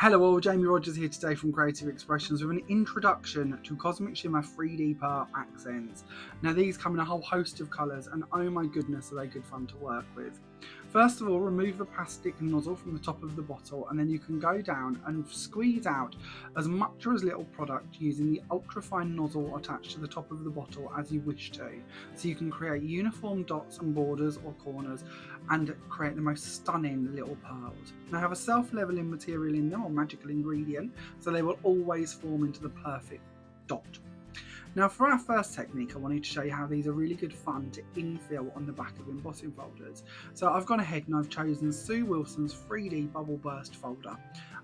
Hello all, Jamie Rodgers here today from Creative Expressions with an introduction to Cosmic Shimmer 3D pearl accents. Now these come in a whole host of colours and oh my goodness are they good fun to work with. First of all, remove the plastic nozzle from the top of the bottle and then you can go down and squeeze out as much or as little product using the ultra-fine nozzle attached to the top of the bottle as you wish to. So you can create uniform dots and borders or corners and create the most stunning little pearls. They have a self-leveling material in them or magical ingredient, so they will always form into the perfect dot. Now for our first technique, I wanted to show you how these are really good fun to infill on the back of embossing folders. So I've gone ahead and I've chosen Sue Wilson's 3D Bubble Burst folder.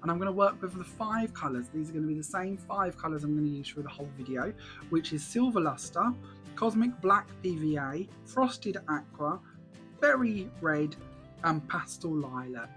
And I'm going to work with the 5 colours. These are going to be the same 5 colours I'm going to use for the whole video, which is Silver Luster, Cosmic Black PVA, Frosted Aqua, Berry Red and Pastel Lilac.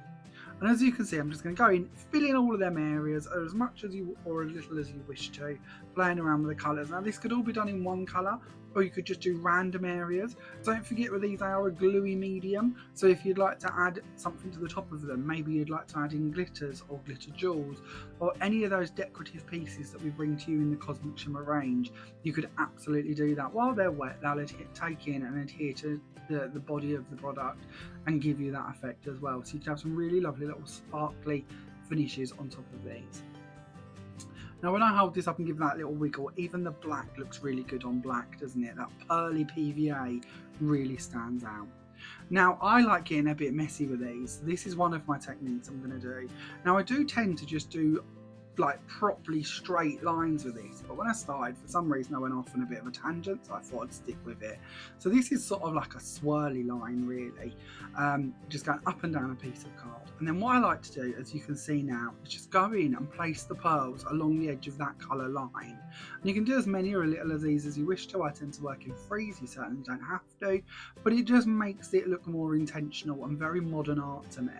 And as you can see, I'm just going to go in, fill in all of them areas as much as you or as little as you wish to, playing around with the colours. Now this could all be done in one colour, or you could just do random areas. Don't forget with these, they are a gluey medium, so if you'd like to add something to the top of them, maybe you'd like to add in glitters or glitter jewels, or any of those decorative pieces that we bring to you in the Cosmic Shimmer range, you could absolutely do that. While they're wet, they'll take in and adhere to the body of the product and give you that effect as well. So you can have some really lovely little sparkly finishes on top of these. Now when I hold this up and give that little wiggle, even the black looks really good on black, doesn't it? That pearly PVA really stands out. Now I like getting a bit messy with these. This is one of my techniques I'm going to do. Now I do tend to just do like properly straight lines with these, but when I started, for some reason I went off on a bit of a tangent, so I thought I'd stick with it. So this is sort of like a swirly line really, just going up and down a piece of card. And then what I like to do, as you can see now, is just go in and place the pearls along the edge of that colour line. And you can do as many or a little of these as you wish to. I tend to work in threes, you certainly don't have to, but it just makes it look more intentional and very modern art to me.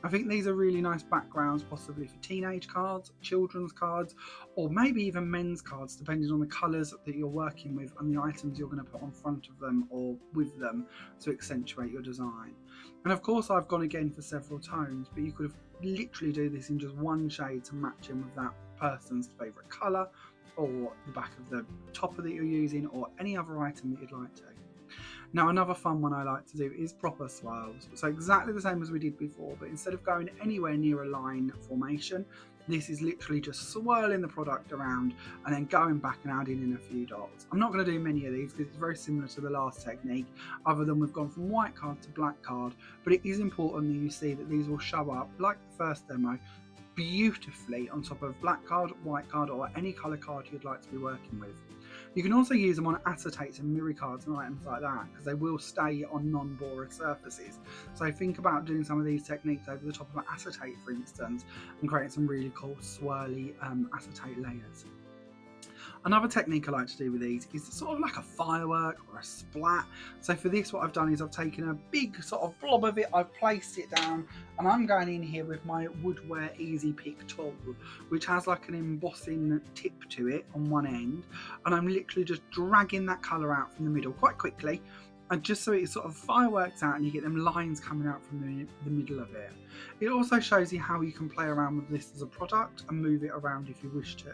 I think these are really nice backgrounds, possibly for teenage cards, children's cards, or maybe even men's cards, depending on the colours that you're working with and the items you're going to put on front of them or with them to accentuate your design. And of course I've gone again for several tones, but you could have literally do this in just one shade to match in with that person's favourite colour or the back of the topper that you're using or any other item that you'd like to. Now another fun one I like to do is proper swirls. So exactly the same as we did before, but instead of going anywhere near a line formation, this is literally just swirling the product around and then going back and adding in a few dots. I'm not going to do many of these because it's very similar to the last technique, other than we've gone from white card to black card, but it is important that you see that these will show up, like the first demo, beautifully on top of black card, white card, or any colour card you'd like to be working with. You can also use them on acetates and mirror cards and items like that because they will stay on non-borer surfaces. So think about doing some of these techniques over the top of an acetate, for instance, and creating some really cool swirly acetate layers. Another technique I like to do with these is sort of like a firework or a splat. So for this, what I've done is I've taken a big sort of blob of it, I've placed it down, and I'm going in here with my Woodware Easy Pick tool, which has like an embossing tip to it on one end, and I'm literally just dragging that colour out from the middle quite quickly, and just so it sort of fireworks out and you get them lines coming out from the middle of it. It also shows you how you can play around with this as a product and move it around if you wish to.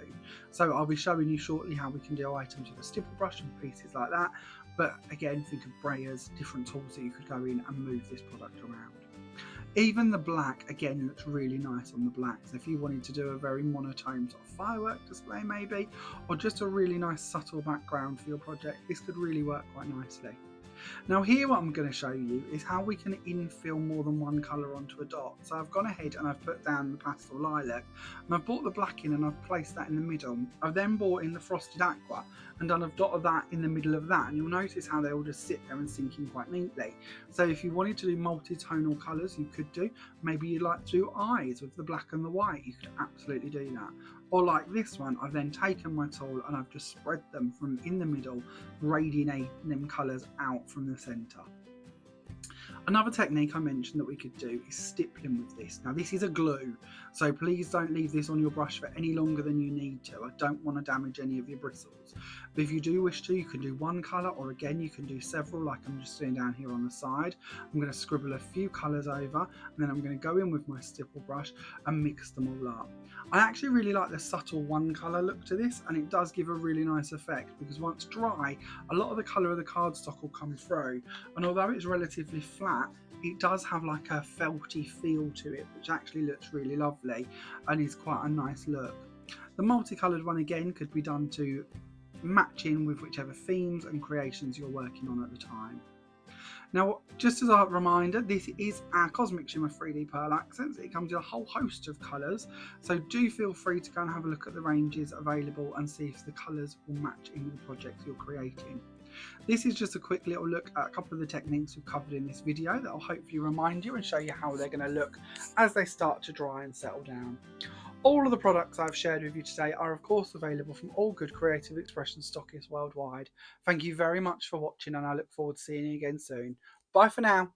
So I'll be showing you shortly how we can do items with a stipple brush and pieces like that. But again, think of brayers, different tools that you could go in and move this product around. Even the black, again, looks really nice on the black. So if you wanted to do a very monotone sort of firework display maybe, or just a really nice subtle background for your project, this could really work quite nicely. Now here what I'm going to show you is how we can infill more than one colour onto a dot. So I've gone ahead and I've put down the pastel lilac and I've brought the black in and I've placed that in the middle. I've then brought in the frosted aqua and done a dot of that in the middle of that, and you'll notice how they all just sit there and sink in quite neatly. So if you wanted to do multi-tonal colours, you could do. Maybe you'd like to do eyes with the black and the white, you could absolutely do that. Or like this one, I've then taken my tool and I've just spread them from in the middle, radiating them colours out from the centre. Another technique I mentioned that we could do is stippling with this. Now this is a glue, so please don't leave this on your brush for any longer than you need to. I don't want to damage any of your bristles. But if you do wish to, you can do one colour, or again you can do several like I'm just doing down here on the side. I'm going to scribble a few colours over, and then I'm going to go in with my stipple brush and mix them all up. I actually really like the subtle one colour look to this, and it does give a really nice effect because once dry, a lot of the colour of the cardstock will come through, and although it's relatively flat, it does have like a felty feel to it, which actually looks really lovely and is quite a nice look. The multicoloured one again could be done to match in with whichever themes and creations you're working on at the time. Now, just as a reminder, this is our Cosmic Shimmer 3D Pearl Accents. It comes in a whole host of colours, so do feel free to go and have a look at the ranges available and see if the colours will match in with the projects you're creating. This is just a quick little look at a couple of the techniques we've covered in this video that will hopefully remind you and show you how they're going to look as they start to dry and settle down. All of the products I've shared with you today are of course available from all good creative expression stockists worldwide. Thank you very much for watching, and I look forward to seeing you again soon. Bye for now.